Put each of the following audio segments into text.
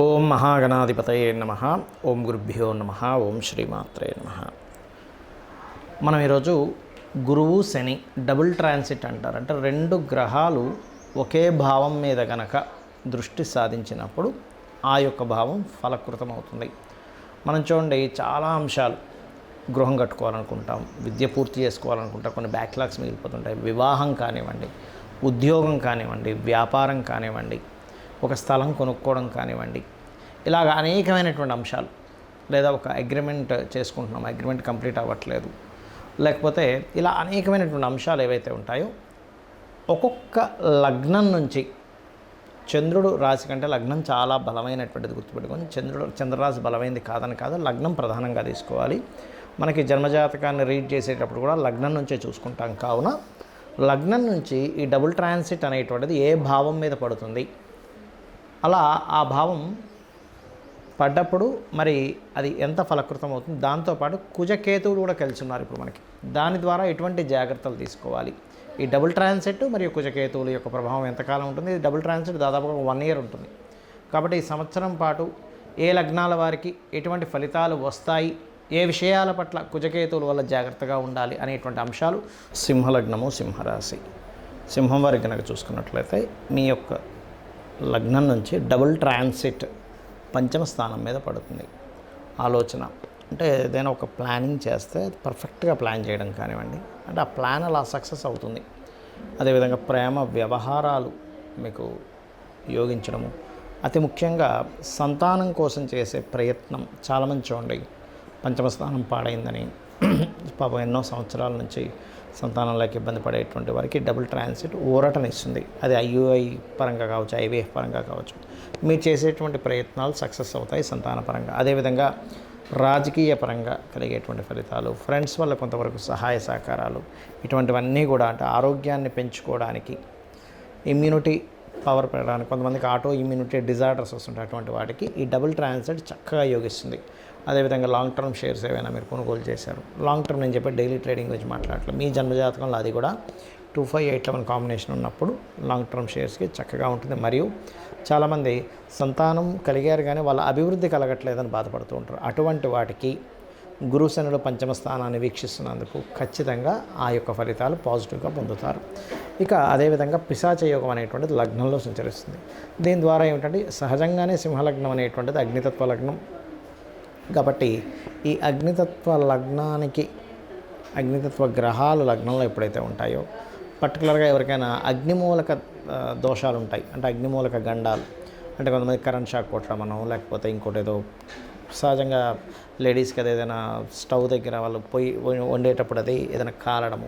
ఓం మహాగణాధిపతయే నమః. ఓం గురుభ్యో నమః. ఓం శ్రీమాత్రే నమః. మనం ఈరోజు గురువు శని డబుల్ ట్రాన్సిట్ అంటారు. అంటే రెండు గ్రహాలు ఒకే భావం మీద గనక దృష్టి సాధించినప్పుడు ఆ యొక్క భావం ఫలకృతం అవుతుంది. మనం చూడండి, చాలా అంశాలు, గృహం కట్టుకోవాలనుకుంటాం, విద్య పూర్తి చేసుకోవాలనుకుంటాం, కొన్ని బ్యాక్లాగ్స్ మిగిలిపోతుంటాయి. వివాహం కానివ్వండి, ఉద్యోగం కానివ్వండి, వ్యాపారం కానివ్వండి, ఒక స్థలం కొనుక్కోవడం కానివ్వండి, ఇలాగ అనేకమైనటువంటి అంశాలు. లేదా ఒక అగ్రిమెంట్ చేసుకుంటున్నాం, అగ్రిమెంట్ కంప్లీట్ అవ్వట్లేదు, లేకపోతే ఇలా అనేకమైనటువంటి అంశాలు ఏవైతే ఉంటాయో, ఒక్కొక్క లగ్నం నుంచి చంద్రుడు రాశి కంటే లగ్నం చాలా బలమైనటువంటిది గుర్తుపెట్టుకొని, చంద్రరాశి బలమైనది కాదని కాదు, లగ్నం ప్రధానంగా తీసుకోవాలి. మనకి జన్మజాతకాన్ని రీడ్ చేసేటప్పుడు కూడా లగ్నం నుంచే చూసుకుంటాం. కావున లగ్నం నుంచి ఈ డబుల్ ట్రాన్సిట్ అనేటువంటిది ఏ భావం మీద పడుతుంది, అలా ఆ భావం పడ్డప్పుడు మరి అది ఎంత ఫలకృతం అవుతుంది. దాంతోపాటు కుజకేతువులు కూడా కలిసి ఉన్నారు ఇప్పుడు మనకి. దాని ద్వారా ఎటువంటి జాగ్రత్తలు తీసుకోవాలి, ఈ డబుల్ ట్రాన్సిట్ మరియు కుజకేతువుల యొక్క ప్రభావం ఎంతకాలం ఉంటుంది. ఈ డబుల్ ట్రాన్సిట్ దాదాపుగా 1 year ఉంటుంది. కాబట్టి ఈ సంవత్సరం పాటు ఏ లగ్నాల వారికి ఎటువంటి ఫలితాలు వస్తాయి, ఏ విషయాల పట్ల కుజకేతువుల వల్ల జాగ్రత్తగా ఉండాలి అనేటువంటి అంశాలు. సింహలగ్నము, సింహరాశి. సింహం వారికి కనుక చూసుకున్నట్లయితే మీ యొక్క లగ్నం నుంచి డబుల్ ట్రాన్సిట్ పంచమ స్థానం మీద పడుతుంది. ఆలోచన అంటే ఏదైనా ఒక ప్లానింగ్ చేస్తే పర్ఫెక్ట్గా ప్లాన్ చేయడం కానివ్వండి, అంటే ఆ ప్లాన్ అలా సక్సెస్ అవుతుంది. అదేవిధంగా ప్రేమ వ్యవహారాలు మీకు యోగించడము, అతి ముఖ్యంగా సంతానం కోసం చేసే ప్రయత్నం. చాలామంది చూడండి, పంచమ స్థానం పాడైందని పాపం ఎన్నో సంవత్సరాల నుంచి సంతానంలోకి ఇబ్బంది పడేటువంటి వారికి డబుల్ ట్రాన్సిట్ ఊరటనిస్తుంది. అది IUI పరంగా కావచ్చు, IVF పరంగా కావచ్చు. మీరు చేసేటువంటి ప్రయత్నాలు సక్సెస్ అవుతాయి సంతాన పరంగా. అదేవిధంగా రాజకీయ పరంగా కలిగేటువంటి ఫలితాలు, ఫ్రెండ్స్ వల్ల కొంతవరకు సహాయ సహకారాలు, ఇటువంటివన్నీ కూడా అంటే ఆరోగ్యాన్ని పెంచుకోవడానికి, ఇమ్యూనిటీ పవర్ పెరగడానికి, కొంతమందికి ఆటో ఇమ్యూనిటీ డిజార్డర్స్ వస్తుంటాయి. అటువంటి వాటికి ఈ డబుల్ ట్రాన్సిట్ చక్కగా యోగిస్తుంది. అదేవిధంగా లాంగ్ టర్మ్ షేర్స్ ఏవైనా మీరు కొనుగోలు చేశారు, లాంగ్ టర్మ్ నేను చెప్పే డైలీ ట్రేడింగ్ గురించి మాట్లాడలేదు. మీ జన్మజాతకంలో అది కూడా 2, 5, 8, 11 కాంబినేషన్ ఉన్నప్పుడు లాంగ్ టర్మ్ షేర్స్కి చక్కగా ఉంటుంది. మరియు చాలామంది సంతానం కలిగారు కానీ వాళ్ళ అభివృద్ధి కలగట్లేదని బాధపడుతూ ఉంటారు. అటువంటి వాటికి గురు శనులు పంచమ స్థానాన్ని వీక్షిస్తున్నందుకు ఖచ్చితంగా ఆ యొక్క ఫలితాలు పాజిటివ్గా పొందుతారు. ఇక అదేవిధంగా పిశాచ యోగం అనేటువంటిది లగ్నంలో సంచరిస్తుంది. దీని ద్వారా ఏమిటంటే సహజంగానే సింహలగ్నం అనేటువంటిది అగ్నితత్వ లగ్నం కాబట్టి ఈ అగ్నితత్వ లగ్నానికి అగ్నితత్వ గ్రహాలు లగ్నంలో ఎప్పుడైతే ఉంటాయో, పర్టికులర్గా ఎవరికైనా అగ్నిమూలక దోషాలు ఉంటాయి, అంటే అగ్నిమూలక గండాలు, అంటే కొంతమంది కరెంట్ షాక్ కొట్టడమనో, లేకపోతే ఇంకోటి ఏదో సహజంగా లేడీస్కి అది ఏదైనా స్టవ్ దగ్గర వాళ్ళు పొయ్యి వండేటప్పుడు అది ఏదైనా కాలడము,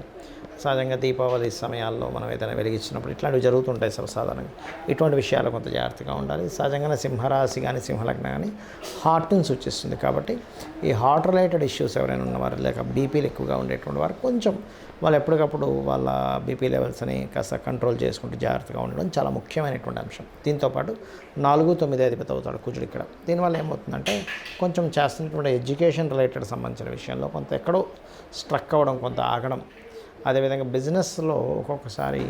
సహజంగా దీపావళి సమయాల్లో మనం ఏదైనా వెలిగించినప్పుడు ఇట్లాంటివి జరుగుతుంటాయి సర్వసాధారణంగా. ఇటువంటి విషయాలు కొంత జాగ్రత్తగా ఉండాలి. సహజంగానే సింహరాశి కానీ సింహలగ్నం కానీ హార్ట్ని సూచిస్తుంది. కాబట్టి ఈ హార్ట్ రిలేటెడ్ ఇష్యూస్ ఎవరైనా ఉన్నవారు, లేక బీపీలు ఎక్కువగా ఉండేటువంటి వారు కొంచెం వాళ్ళు ఎప్పటికప్పుడు వాళ్ళ బీపీ లెవెల్స్ని కాస్త కంట్రోల్ చేసుకుంటూ జాగ్రత్తగా ఉండడం చాలా ముఖ్యమైనటువంటి అంశం. దీంతోపాటు 4, 9 అధిపతి అవుతాడు కుజుడు ఇక్కడ. దీనివల్ల ఏమవుతుందంటే కొంచెం చేస్తున్నటువంటి ఎడ్యుకేషన్ రిలేటెడ్ సంబంధించిన విషయంలో కొంత ఎక్కడో స్ట్రక్ అవ్వడం, కొంత ఆగడం. అదేవిధంగా బిజినెస్లో ఒక్కొక్కసారి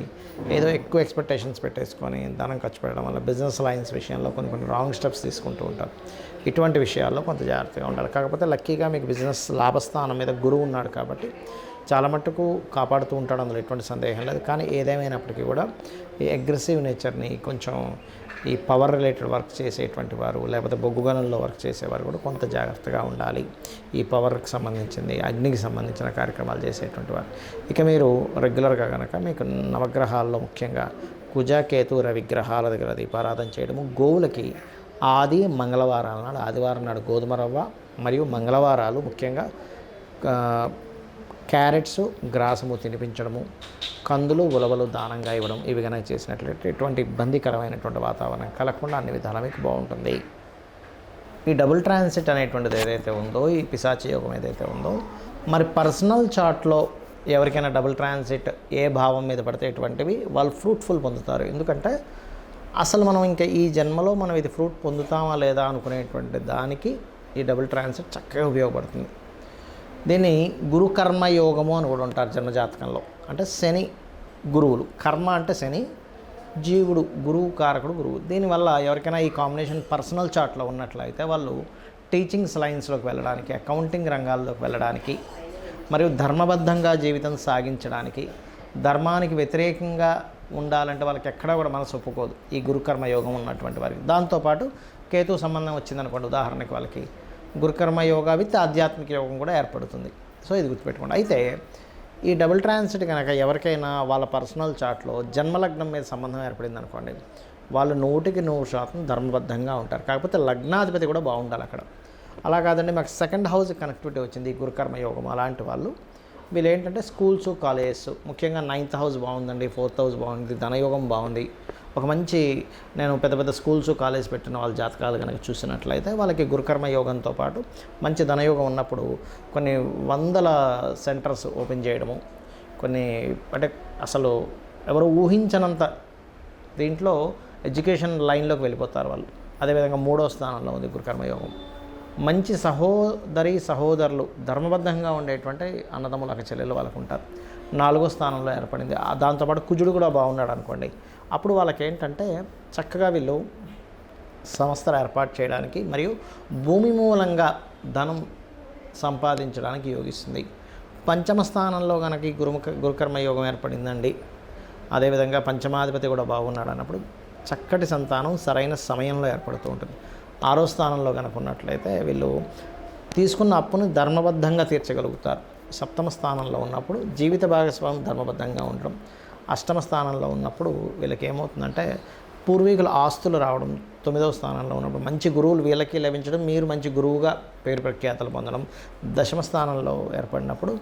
ఏదో ఎక్కువ ఎక్స్పెక్టేషన్స్ పెట్టేసుకొని ధనం ఖర్చు పెట్టడం వల్ల బిజినెస్ లైన్స్ విషయంలో కొన్ని రాంగ్ స్టెప్స్ తీసుకుంటూ ఉంటారు. ఇటువంటి విషయాల్లో కొంత జాగ్రత్తగా ఉండాలి. కాకపోతే లక్కీగా మీకు బిజినెస్ లాభస్థానం మీద గురువు ఉన్నాడు కాబట్టి చాలా మట్టుకు కాపాడుతూ ఉంటాడు, అందులో ఎటువంటి సందేహం లేదు. కానీ ఏదేమైనప్పటికీ కూడా ఈ అగ్రెసివ్ నేచర్ని కొంచెం ఈ పవర్ రిలేటెడ్ వర్క్ చేసేటువంటి వారు, లేకపోతే బొగ్గుగనంలో వర్క్ చేసేవారు కూడా కొంత జాగ్రత్తగా ఉండాలి. ఈ పవర్కి సంబంధించింది, అగ్నికి సంబంధించిన కార్యక్రమాలు చేసేటువంటి వారు. ఇక మీరు రెగ్యులర్గా కనుక మీకు నవగ్రహాల్లో ముఖ్యంగా కుజ, కేతు, రవి గ్రహాల దగ్గర దీపారాధన చేయడము, గోవులకి ఆది మంగళవారాల నాడు, ఆదివారం నాడు గోధుమ రవ్వ మరియు మంగళవారాలు ముఖ్యంగా క్యారెట్స్, గ్రాసము తినిపించడము, కందులు, ఉలవలు దానంగా ఇవ్వడం, ఇవి కనుక చేసినట్లయితే ఎటువంటి ఇబ్బందికరమైనటువంటి వాతావరణం కలగకుండా అన్ని విధాలా మీకు బాగుంటుంది. ఈ డబుల్ ట్రాన్సిట్ అనేటువంటిది ఏదైతే ఉందో, ఈ పిశాచ యోగం ఏదైతే ఉందో, మరి పర్సనల్ చార్ట్లో ఎవరికైనా డబుల్ ట్రాన్సిట్ ఏ భావం మీద పడితే ఎటువంటివి వాళ్ళు ఫ్రూట్ఫుల్ పొందుతారు. ఎందుకంటే అసలు మనం ఇంకా ఈ జన్మలో మనం ఇది ఫ్రూట్ పొందుతామా లేదా అనుకునేటువంటి దానికి ఈ డబుల్ ట్రాన్సిట్ చక్కగా ఉపయోగపడుతుంది. దీన్ని గురుకర్మ యోగము అని కూడా ఉంటారు జన్మజాతకంలో. అంటే శని గురువులు, కర్మ అంటే శని, జీవుడు గురువు కారకుడు గురువు. దీనివల్ల ఎవరికైనా ఈ కాంబినేషన్ పర్సనల్ చార్ట్లో ఉన్నట్లయితే వాళ్ళు టీచింగ్స్ లైన్స్లోకి వెళ్ళడానికి, అకౌంటింగ్ రంగాల్లోకి వెళ్ళడానికి, మరియు ధర్మబద్ధంగా జీవితం సాగించడానికి, ధర్మానికి వ్యతిరేకంగా ఉండాలంటే వాళ్ళకి ఎక్కడా కూడా మనసు ఒప్పుకోదు ఈ గురుకర్మ యోగం ఉన్నటువంటి వారికి. దాంతోపాటు కేతు సంబంధం వచ్చిందనుకోండి, ఉదాహరణకి వాళ్ళకి గురుకర్మ యోగా విత్ ఆధ్యాత్మిక యోగం కూడా ఏర్పడుతుంది. సో ఇది గుర్తుపెట్టుకోండి. అయితే ఈ డబుల్ ట్రాన్సిట్ కనుక ఎవరికైనా వాళ్ళ పర్సనల్ చార్ట్లో జన్మలగ్నం మీద సంబంధం ఏర్పడింది అనుకోండి, వాళ్ళు 100% ధర్మబద్ధంగా ఉంటారు. కాకపోతే లగ్నాధిపతి కూడా బాగుండాలి అక్కడ. అలా కాదండి మాకు సెకండ్ హౌస్ కనెక్టివిటీ వచ్చింది ఈ గురుకర్మ యోగం, అలాంటి వాళ్ళు వీళ్ళు ఏంటంటే స్కూల్స్, కాలేజెస్, ముఖ్యంగా 9th హౌస్ బాగుందండి, 4th హౌస్ బాగుంది, ధనయోగం బాగుంది, ఒక మంచి నేను పెద్ద పెద్ద స్కూల్స్, కాలేజ్ పెట్టిన వాళ్ళ జాతకాలు కనుక చూసినట్లయితే వాళ్ళకి గురుకర్మ యోగంతో పాటు మంచి ధనయోగం ఉన్నప్పుడు కొన్ని వందల సెంటర్స్ ఓపెన్ చేయడము, కొన్ని అంటే అసలు ఎవరు ఊహించనంత దీంట్లో ఎడ్యుకేషన్ లైన్లోకి వెళ్ళిపోతారు వాళ్ళు. అదేవిధంగా 3వ స్థానంలో ఉంది గురుకర్మ యోగం. మంచి సహోదరులు, ధర్మబద్ధంగా ఉండేటువంటి అన్నదమ్ములు, అక్క చెల్లెలు వాళ్ళకు ఉంటారు. 4వ స్థానంలో ఏర్పడింది. దాంతోపాటు కుజుడు కూడా బాగున్నాడు అనుకోండి, అప్పుడు వాళ్ళకి ఏంటంటే చక్కగా వీళ్ళు సంస్థలు ఏర్పాటు చేయడానికి మరియు భూమి మూలంగా ధనం సంపాదించడానికి యోగిస్తుంది. 5వ స్థానంలో కనుక ఈ గురుకర్మ యోగం ఏర్పడిందండి, అదేవిధంగా పంచమాధిపతి కూడా బాగున్నాడు అన్నప్పుడు చక్కటి సంతానం సరైన సమయంలో ఏర్పడుతూ ఉంటుంది. 6వ స్థానంలో కనుక ఉన్నట్లయితే వీళ్ళు తీసుకున్న అప్పును ధర్మబద్ధంగా తీర్చగలుగుతారు. 7వ స్థానంలో ఉన్నప్పుడు జీవిత భాగస్వామి ధర్మబద్ధంగా ఉండడం. 8వ స్థానంలో ఉన్నప్పుడు వీళ్ళకి ఏమవుతుందంటే పూర్వీకుల ఆస్తులు రావడం. 9వ స్థానంలో ఉన్నప్పుడు మంచి గురువులు వీళ్ళకి లభించడం, మీరు మంచి గురువుగా పేరు ప్రఖ్యాతలు పొందడం. 10వ స్థానంలో ఏర్పడినప్పుడు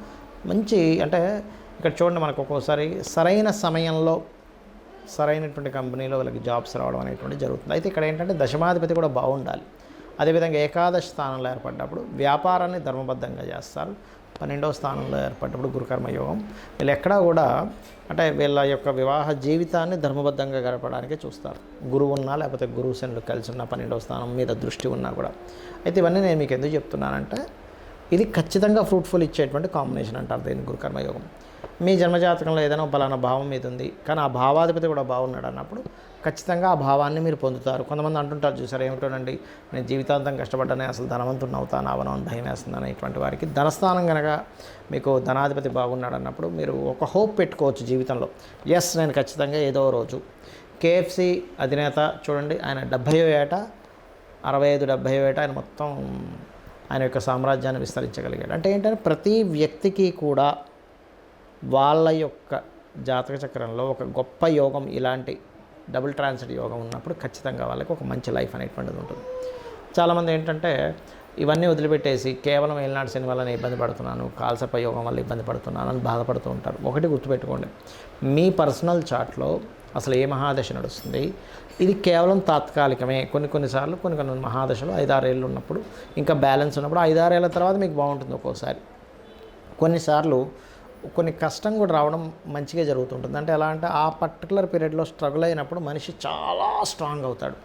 మంచి అంటే ఇక్కడ చూడండి మనకు ఒక్కోసారి సరైన సమయంలో సరైనటువంటి కంపెనీలో వాళ్ళకి జాబ్స్ రావడం అనేటువంటి జరుగుతుంది. అయితే ఇక్కడ ఏంటంటే దశమాధిపతి కూడా బాగుండాలి. అదేవిధంగా ఏకాదశ స్థానంలో ఏర్పడ్డప్పుడు వ్యాపారాన్ని ధర్మబద్ధంగా చేస్తారు. 12వ స్థానంలో ఏర్పడ్డప్పుడు గురుకర్మ యోగం వీళ్ళు ఎక్కడా కూడా అంటే వీళ్ళ యొక్క వివాహ జీవితాన్ని ధర్మబద్ధంగా గడపడానికి చూస్తారు. గురువు ఉన్నా లేకపోతే గురువు శనులు కలిసి ఉన్న 12వ స్థానం మీద దృష్టి ఉన్నా కూడా. అయితే ఇవన్నీ నేను మీకు ఎందుకు చెప్తున్నానంటే ఇది ఖచ్చితంగా ఫ్రూట్ఫుల్ ఇచ్చేటువంటి కాంబినేషన్ అంటారు దీన్ని గురుకర్మ యోగం. మీ జన్మజాతకంలో ఏదైనా పలానా భావం మీద ఉంది కానీ ఆ భావాధిపతి కూడా బాగున్నాడు అన్నప్పుడు ఖచ్చితంగా ఆ భావాన్ని మీరు పొందుతారు. కొంతమంది అంటుంటారు చూసారు ఏమిటోనండి నేను జీవితాంతం కష్టపడ్డానే అసలు ధనవంతుని అవుతాను అవను అని భయం వేస్తుంది అనేటువంటి వారికి ధనస్థానం కనుక మీకు ధనాధిపతి బాగున్నాడు అన్నప్పుడు మీరు ఒక హోప్ పెట్టుకోవచ్చు జీవితంలో. ఎస్ నేను ఖచ్చితంగా ఏదో రోజు కేఎఫ్సి అధినేత చూడండి ఆయన 70వ ఏట 65-70వ ఏట ఆయన మొత్తం ఆయన యొక్క సామ్రాజ్యాన్ని విస్తరించగలిగాడు. అంటే ఏంటంటే ప్రతి వ్యక్తికి కూడా వాళ్ళ యొక్క జాతక చక్రంలో ఒక గొప్ప యోగం ఇలాంటి డబుల్ ట్రాన్సిట్ యోగం ఉన్నప్పుడు ఖచ్చితంగా వాళ్ళకి ఒక మంచి లైఫ్ అనేటువంటిది ఉంటుంది. చాలామంది ఏంటంటే ఇవన్నీ వదిలిపెట్టేసి కేవలం ఏలినాటి శని వల్ల నేను ఇబ్బంది పడుతున్నాను, కాల్సర్ప యోగం వల్ల ఇబ్బంది పడుతున్నాను అని బాధపడుతూ ఉంటారు. ఒకటి గుర్తుపెట్టుకోండి, మీ పర్సనల్ చార్ట్లో అసలు ఏ మహాదశ నడుస్తుంది ఇది కేవలం తాత్కాలికమే. కొన్నిసార్లు కొన్ని మహాదశలు 5-6 ఏళ్ళు ఉన్నప్పుడు ఇంకా బ్యాలెన్స్ ఉన్నప్పుడు 5-6 ఏళ్ళ తర్వాత మీకు బాగుంటుంది. ఒక్కోసారి కొన్నిసార్లు కొన్ని కష్టం కూడా రావడం మంచిగా జరుగుతుంటుంది. అంటే ఎలా అంటే ఆ పర్టికులర్ పీరియడ్లో స్ట్రగుల్ అయినప్పుడు మనిషి చాలా స్ట్రాంగ్ అవుతాడు.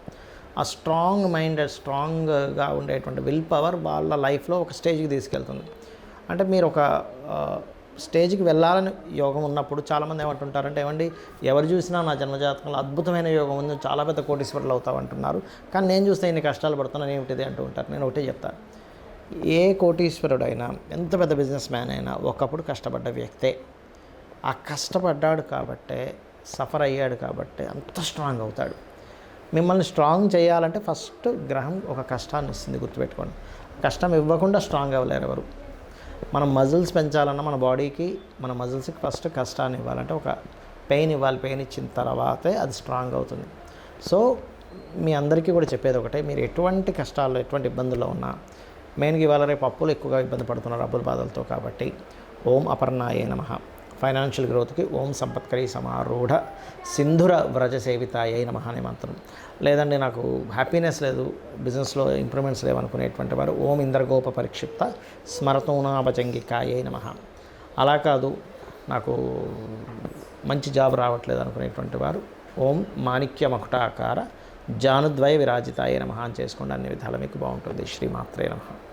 ఆ స్ట్రాంగ్ మైండ్, స్ట్రాంగ్గా ఉండేటువంటి విల్ పవర్ వాళ్ళ లైఫ్లో ఒక స్టేజ్కి తీసుకెళ్తుంది. అంటే మీరు ఒక స్టేజ్కి వెళ్ళాలని యోగం ఉన్నప్పుడు చాలామంది ఏమంటుంటారంటే ఏమండి ఎవరు చూసినా నా జన్మజాతకంలో అద్భుతమైన యోగం ఉంది, చాలా పెద్ద కోటీశ్వరులు అవుతావు అంటున్నారు, కానీ నేను చూస్తే ఇన్ని కష్టాలు పడుతున్నాను ఏమిటిది అంటూ ఉంటారు. నేను ఒకటే చెప్తాను, ఏ కోటీశ్వరుడైనా ఎంత పెద్ద బిజినెస్ మ్యాన్ అయినా ఒకప్పుడు కష్టపడ్డ వ్యక్తే. ఆ కష్టపడ్డాడు కాబట్టే, సఫర్ అయ్యాడు కాబట్టే అంత స్ట్రాంగ్ అవుతాడు. మిమ్మల్ని స్ట్రాంగ్ చేయాలంటే ఫస్ట్ గ్రహం ఒక కష్టాన్ని ఇస్తుంది, గుర్తుపెట్టుకోండి. కష్టం ఇవ్వకుండా స్ట్రాంగ్ అవ్వలేరు ఎవరు. మనం మజిల్స్ పెంచాలన్నా మన బాడీకి మన మజిల్స్కి ఫస్ట్ కష్టాన్ని ఇవ్వాలంటే ఒక పెయిన్ ఇవ్వాలి. పెయిన్ ఇచ్చిన తర్వాతే అది స్ట్రాంగ్ అవుతుంది. సో మీ అందరికీ కూడా చెప్పేది ఒకటే, మీరు ఎటువంటి కష్టాల్లో ఎటువంటి ఇబ్బందుల్లో ఉన్నా మెయిన్గా ఇవాళ రేపు అప్పులు ఎక్కువగా ఇబ్బంది పడుతున్నారు అప్పుల బాధలతో. కాబట్టి ఓం అపర్ణాయే నమః, ఫైనాన్షియల్ గ్రోత్కి ఓం సంపత్కరీ సమారూఢ సింధుర వ్రజ సేవితాయే నమః అనే మంత్రం. లేదండి నాకు హ్యాపీనెస్ లేదు, బిజినెస్లో ఇంప్రూవ్మెంట్స్ లేవనుకునేటువంటి వారు ఓం ఇంద్రగోప పరిక్షిప్త స్మరతూనాభజంగికాయే నమః. అలా కాదు నాకు మంచి జాబ్ రావట్లేదు అనుకునేటువంటి వారు ఓం మాణిక్య మకుటాకార జానుద్వయ విరాజితాయే నమః అని చేసుకోండి. అన్ని విధాలు మీకు బాగుంటుంది. శ్రీమాత్రే నమః.